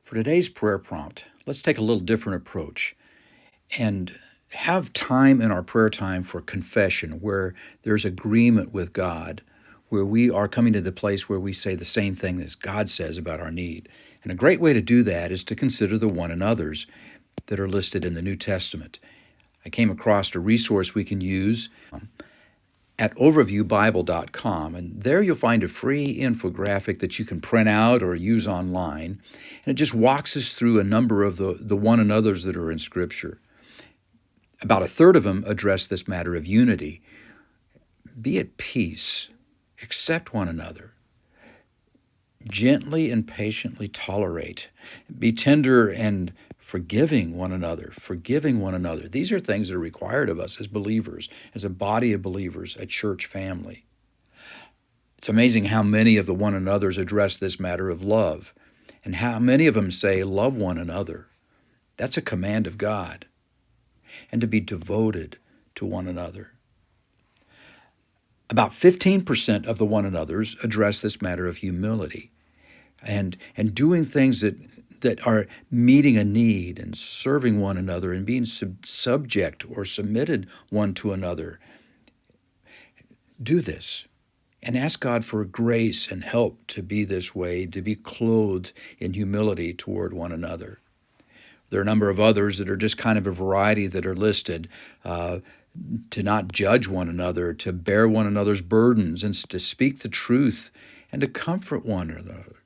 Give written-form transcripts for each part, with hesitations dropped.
For today's prayer prompt, let's take a little different approach and have time in our prayer time for confession where there's agreement with God, where we are coming to the place where we say the same thing as God says about our need. And a great way to do that is to consider the one another's that are listed in the New Testament. I came across a resource we can use at overviewbible.com, and there you'll find a free infographic that you can print out or use online, and it just walks us through a number of the one another's that are in Scripture. About a third of them address this matter of unity. Be at peace, accept one another, gently and patiently tolerate, be tender and forgiving one another, forgiving one another. These are things that are required of us as believers, as a body of believers, a church family. It's amazing how many of the one another's address this matter of love, and how many of them say, love one another. That's a command of God, and to be devoted to one another. About 15% of the one another's address this matter of humility and doing things that are meeting a need and serving one another and being subject or submitted one to another. Do this and ask God for grace and help to be this way, to be clothed in humility toward one another. There are a number of others that are just kind of a variety that are listed. To not judge one another, to bear one another's burdens, and to speak the truth, and to comfort one another,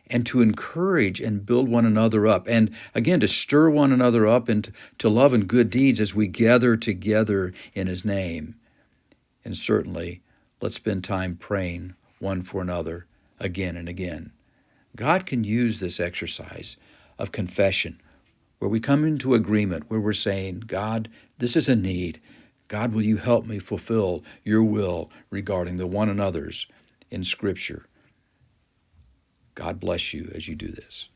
and to encourage and build one another up, and again, to stir one another up and to love and good deeds as we gather together in His name. And certainly, let's spend time praying one for another again and again. God can use this exercise of confession, where we come into agreement, where we're saying, God, this is a need. God, will you help me fulfill your will regarding the one another's in Scripture? God bless you as you do this.